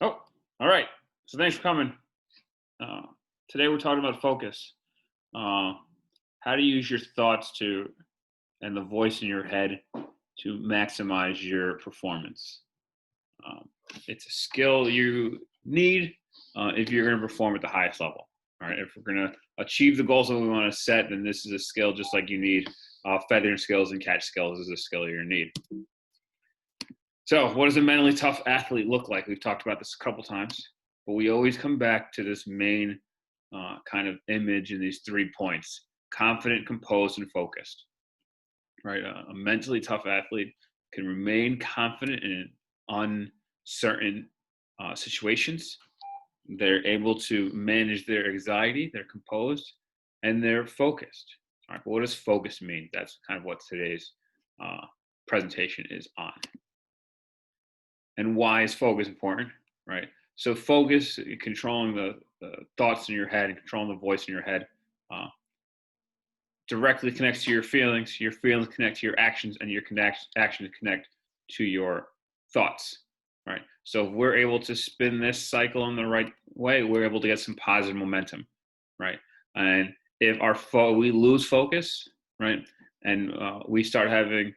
Oh, all right. So thanks for coming. Uh, Today we're talking about focus. Uh, how to use your thoughts to and the voice in your head to maximize your performance. Um, it's a skill you need if you're going to perform at the highest level. All right. If we're going to achieve the goals that we want to set, then this is a skill just like you need feathering skills and catch skills is a skill you're going to need. So, what does a mentally tough athlete look like? We've talked about this a couple times, but we always come back to this main kind of image in these 3 points: confident, composed, and focused. Right? A mentally tough athlete can remain confident in uncertain situations. They're able to manage their anxiety. They're composed, and they're focused. All right. But what does focus mean? That's kind of what today's presentation is on. And why is focus important, right? So focus, controlling the thoughts in your head and controlling the voice in your head directly connects to your feelings connect to your actions, and your actions connect to your thoughts, right? So if we're able to spin this cycle in the right way, we're able to get some positive momentum, right? And if we lose focus, right, and we start having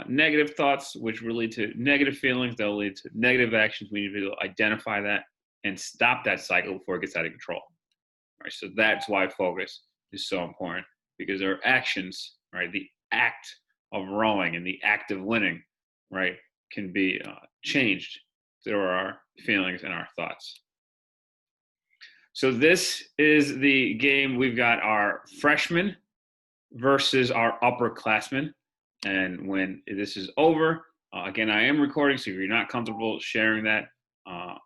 negative thoughts, which will lead to negative feelings, they'll lead to negative actions. We need to identify that and stop that cycle before it gets out of control. Right? So that's why focus is so important, because our actions, right, the act of rowing and the act of winning, right, can be changed through our feelings and our thoughts. So this is the game. We've got our freshmen versus our upperclassmen. And when this is over, again, I am recording, so if you're not comfortable sharing that,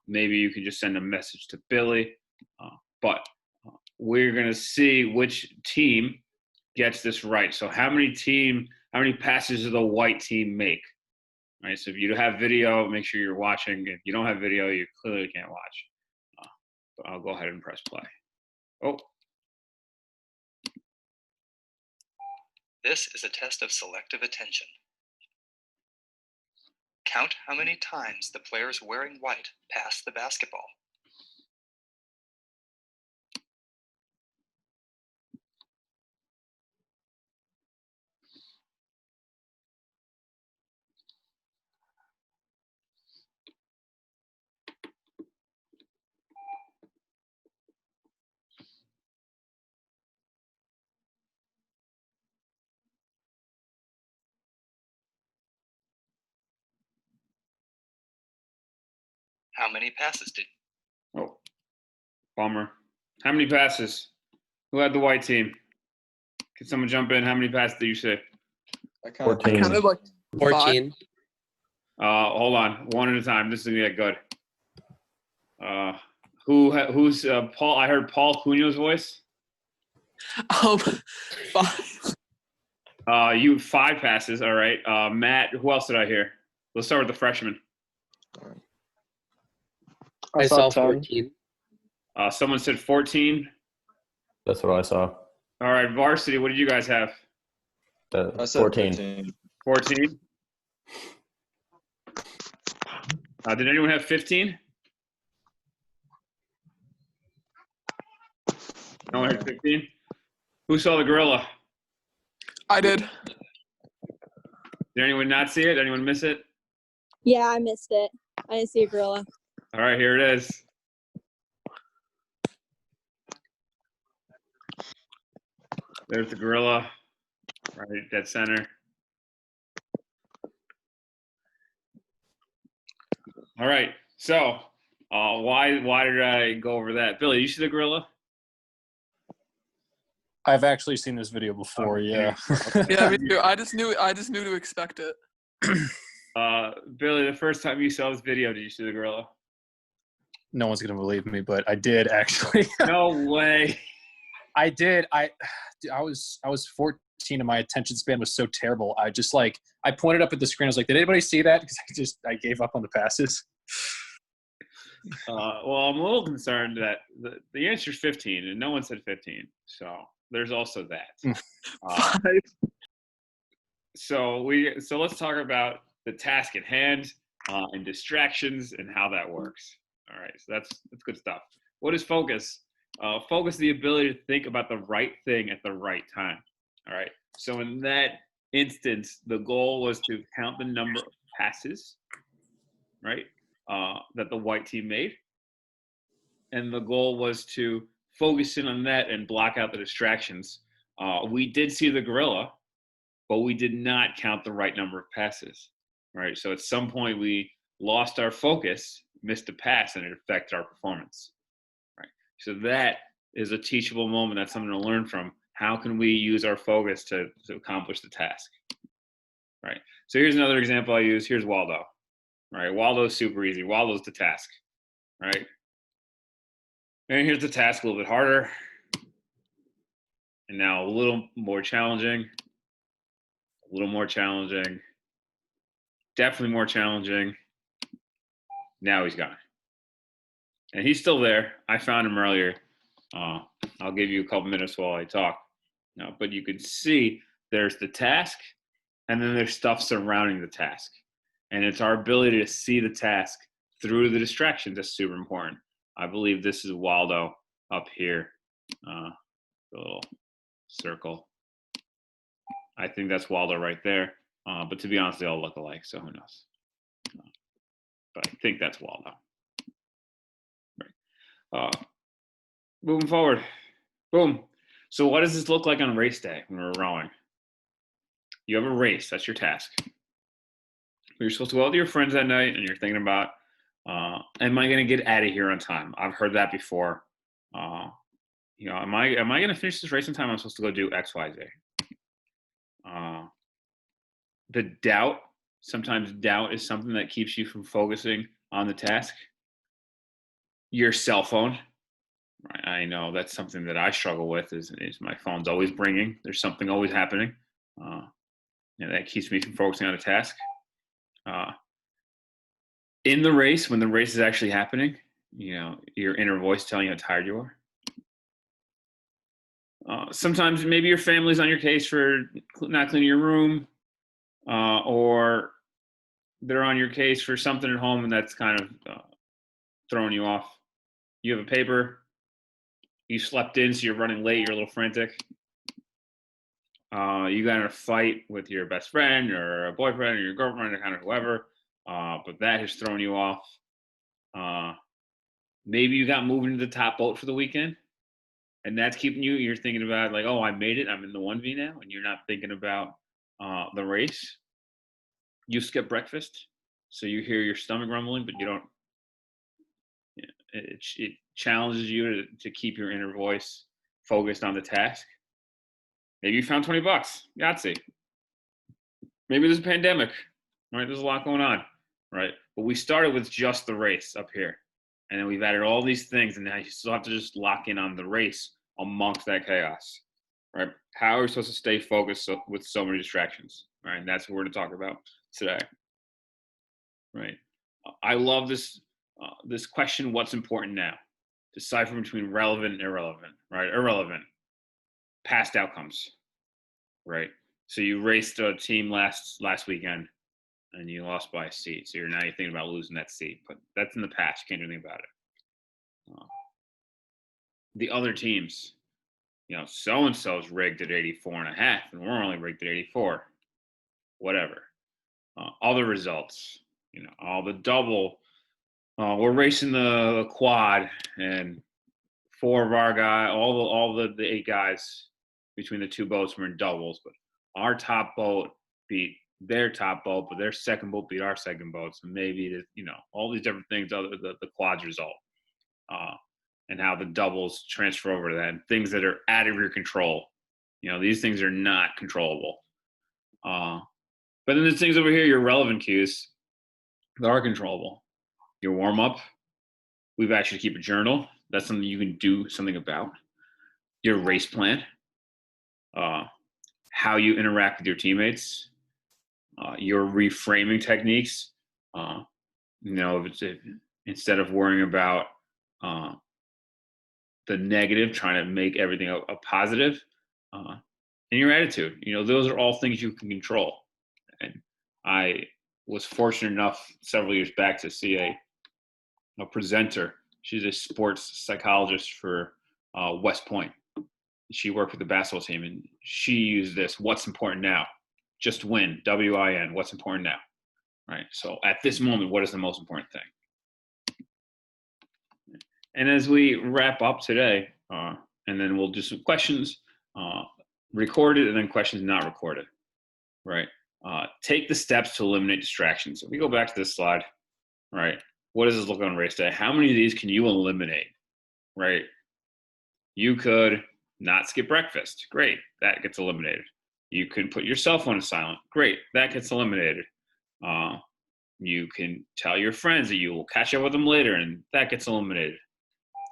maybe you can just send a message to Billy. But we're going to see which team gets this right. So how many passes does the white team make? Right. So if you have video, make sure you're watching. If you don't have video, you clearly can't watch. But I'll go ahead and press play. Oh. This is a test of selective attention. Count how many times the players wearing white pass the basketball. How many passes did? Oh, bummer. How many passes? Who had the white team? Can someone jump in? How many passes did you say? I counted like 14. Hold on, one at a time. This is gonna get good. Who's Paul? I heard Paul Cunha's voice. 5. You 5 passes. All right. Matt, who else did I hear? Let's start with the freshman. I saw 14. Someone said 14. That's what I saw. All right, varsity. What did you guys have? I said 14. 14. Did anyone have 15? No one had 15. Who saw the gorilla? I did. Did anyone not see it? Did anyone miss it? Yeah, I missed it. I didn't see a gorilla. All right, here it is. There's the gorilla, right, dead center. All right, so why did I go over that? Billy, you see the gorilla? I've actually seen this video before. Yeah. Yeah, me too. I just knew to expect it. Billy, the first time you saw this video, did you see the gorilla? No one's gonna believe me, but I did actually. No way. I did. I was 14 and my attention span was so terrible. I just I pointed up at the screen. I was like, "Did anybody see that?" Because I gave up on the passes. Well, I'm a little concerned that the answer is 15, and no one said 15. So there's also that. 5. So let's talk about the task at hand and distractions and how that works. All right, so that's good stuff. What is focus? Focus is the ability to think about the right thing at the right time. All right. So in that instance, the goal was to count the number of passes, right, that the white team made, and the goal was to focus in on that and block out the distractions. We did see the gorilla, but we did not count the right number of passes, right? So at some point we lost our focus, missed a pass, and it affected our performance, right? So that is a teachable moment. That's something to learn from. How can we use our focus to accomplish the task, right? So here's another example I use. Here's Waldo, right? Waldo's super easy. Waldo's the task, right? And here's the task, a little bit harder. And now a little more challenging, a little more challenging, definitely more challenging. Now he's gone. And he's still there. I found him earlier. I'll give you a couple minutes while I talk. But you can see there's the task, and then there's stuff surrounding the task. And it's our ability to see the task through the distractions that's super important. I believe this is Waldo up here, the little circle. I think that's Waldo right there. But to be honest, they all look alike, so who knows? But I think that's Waldo. Right. Moving forward. Boom. So what does this look like on race day when we're rowing? You have a race. That's your task. You're supposed to go out with your friends that night, and you're thinking about, am I going to get out of here on time? I've heard that before. Am I going to finish this race in time? I'm supposed to go do X, Y, Z. The doubt, sometimes doubt is something that keeps you from focusing on the task. Your cell phone, right? I know that's something that I struggle with is my phone's always ringing. There's something always happening. And that keeps me from focusing on a task. In the race, when the race is actually happening, your inner voice telling you how tired you are. Sometimes maybe your family's on your case for not cleaning your room, or they're on your case for something at home, and that's kind of throwing you off. You have a paper, you slept in, so you're running late, you're a little frantic. You got in a fight with your best friend or a boyfriend or your girlfriend or kind of whoever, but that has thrown you off. Maybe you got moved into the top boat for the weekend, and that's keeping you. You're thinking about like, oh, I made it. I'm in the 1V now, and you're not thinking about the race. You skip breakfast, so you hear your stomach rumbling, but you don't. It challenges you to keep your inner voice focused on the task. Maybe you found $20. Yahtzee. Maybe there's a pandemic, right? There's a lot going on, right? But we started with just the race up here. And then we've added all these things, and now you still have to just lock in on the race amongst that chaos, right? How are we supposed to stay focused with so many distractions, right? And that's what we're going to talk about today, right? I love this question, what's important now? Decipher between relevant and irrelevant, right? Irrelevant. Past outcomes, right? So you raced a team last weekend and you lost by a seat. So you're thinking about losing that seat, but that's in the past. You can't do anything about it. The other teams, so-and-so's rigged at 84.5 and we're only rigged at 84. Whatever. Other results, all the double. We're racing the quad and four of our guys, all the 8 guys between the 2 boats were in doubles, but our top boat beat their top boat, but their second boat beat our second boat. So maybe all these different things, other the quads result, and how the doubles transfer over to that, and things that are out of your control. These things are not controllable. But then there's things over here, your relevant cues, that are controllable. Your warm up. We've actually keep a journal. That's something you can do something about. Your race plan. How you interact with your teammates, your reframing techniques. If instead of worrying about the negative, trying to make everything a positive, and your attitude. Those are all things you can control. And I was fortunate enough several years back to see a presenter. She's a sports psychologist for West Point. She worked with the basketball team, and she used this: "What's important now? Just win. WIN. What's important now?" Right. So at this moment, what is the most important thing? And as we wrap up today, and then we'll do some questions recorded and then questions not recorded. Right. Take the steps to eliminate distractions. If we go back to this slide, right? What does this look on race day? How many of these can you eliminate? Right. You could not skip breakfast. Great. That gets eliminated. You can put your cell phone to silent. Great. That gets eliminated. You can tell your friends that you will catch up with them later, and that gets eliminated.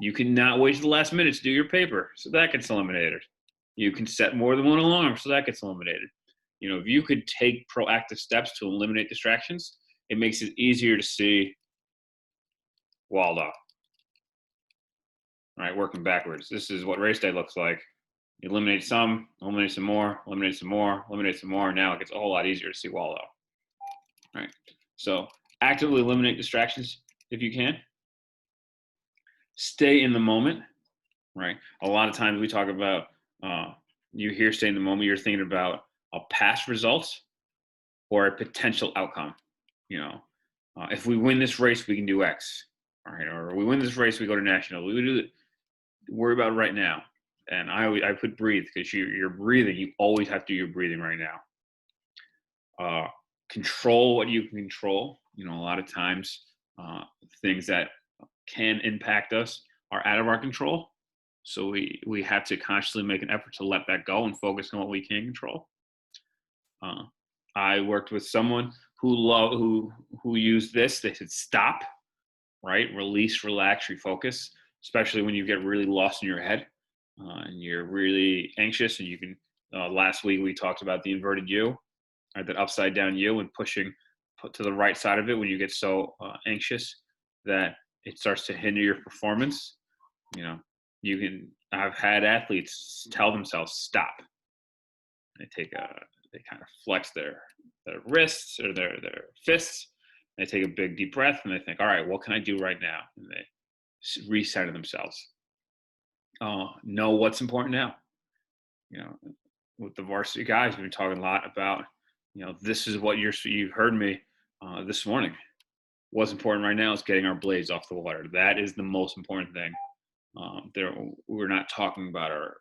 You can not wait to the last minute to do your paper, so that gets eliminated. You can set more than one alarm, so that gets eliminated. If you could take proactive steps to eliminate distractions, it makes it easier to see Waldo. All right, working backwards. This is what race day looks like. Eliminate some, eliminate some more, eliminate some more, eliminate some more. Now it gets a whole lot easier to see Waldo. All right. So actively eliminate distractions if you can. Stay in the moment. Right. A lot of times we talk about you hear stay in the moment. You're thinking about a past results or a potential outcome. If we win this race, we can do X. All right. Or we win this race, we go to national. We would do it. Worry about right now. And I put breathe because you're breathing. You always have to do your breathing right now. Control what you can control. A lot of times things that can impact us are out of our control. So we have to consciously make an effort to let that go and focus on what we can control. I worked with someone who used this. They said stop, right? Release, relax, refocus, especially when you get really lost in your head and you're really anxious. And you can, last week we talked about the inverted U, right? That upside down U, and pushing to the right side of it when you get so anxious that it starts to hinder your performance. I've had athletes tell themselves stop. They kind of flex their wrists or their fists. They take a big deep breath and they think, all right, what can I do right now? And they recenter themselves. Know what's important now. With the varsity guys, we've been talking a lot about, this is what you've heard me this morning. What's important right now is getting our blades off the water. That is the most important thing. We're not talking about our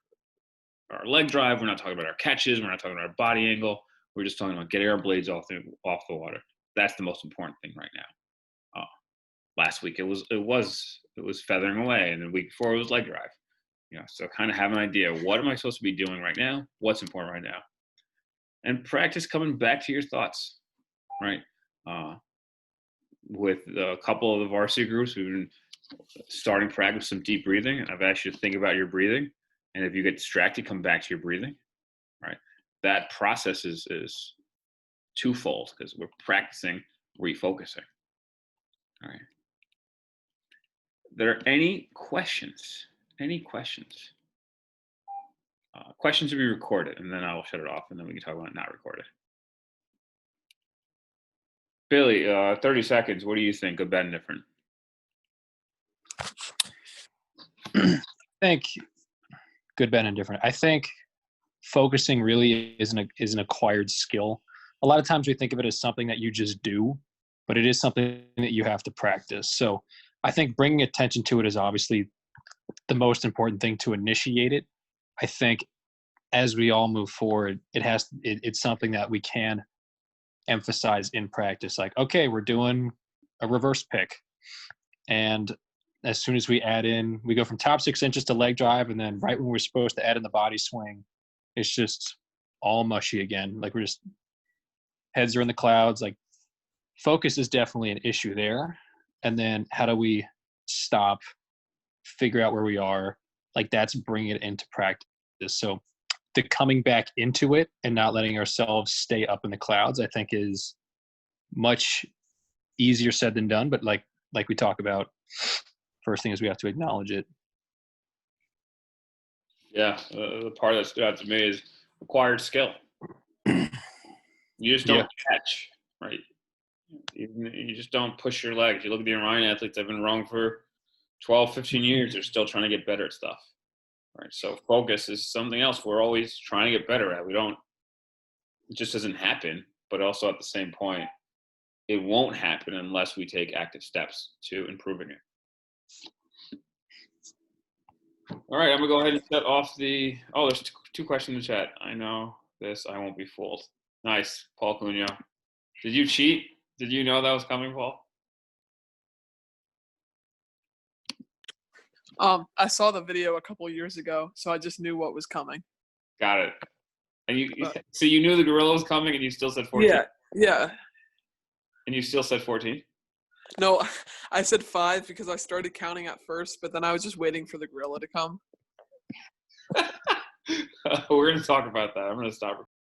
leg drive. We're not talking about our catches. We're not talking about our body angle. We're just talking about getting our blades off the water. That's the most important thing right now. Last week it was feathering away, and the week before it was leg drive. So kind of have an idea. What am I supposed to be doing right now? What's important right now? And practice coming back to your thoughts, right? With a couple of the varsity groups, we've been starting practice some deep breathing. And I've asked you to think about your breathing. And if you get distracted, come back to your breathing, right? That process is twofold because we're practicing refocusing. All right. There are any questions? Any questions? Questions will be recorded, and then I will shut it off, and then we can talk about not recorded. Billy, 30 seconds. What do you think, good, bad, and different? I think good, bad, and different. I think focusing really is an acquired skill. A lot of times we think of it as something that you just do, but it is something that you have to practice. So I think bringing attention to it is obviously the most important thing to initiate it. I think as we all move forward, it's something that we can emphasize in practice. Like, okay, we're doing a reverse pick. And as soon as we add in, we go from top 6 inches to leg drive. And then right when we're supposed to add in the body swing, it's just all mushy again. Like we're just heads are in the clouds. Like focus is definitely an issue there. And then how do we stop, figure out where we are? Like that's bringing it into practice. So the coming back into it and not letting ourselves stay up in the clouds, I think is much easier said than done. But like we talk about, first thing is we have to acknowledge it. Yeah, the part that stood out to me is acquired skill. You just don't catch, right? You just don't push your legs. You look at the Orion athletes, they've been wrong for 12, 15 years. They're still trying to get better at stuff. Right. So focus is something else we're always trying to get better at. It just doesn't happen. But also at the same point, it won't happen unless we take active steps to improving it. All right, I'm gonna go ahead and set off there's two questions in the chat. I know this, I won't be fooled. Nice, Paul Cunha. Did you cheat? Did you know that was coming, Paul? I saw the video a couple years ago, so I just knew what was coming. Got it. And so you knew the gorilla was coming, and you still said 14. Yeah. And you still said 14. No, I said 5 because I started counting at first, but then I was just waiting for the gorilla to come. We're gonna talk about that. I'm gonna stop.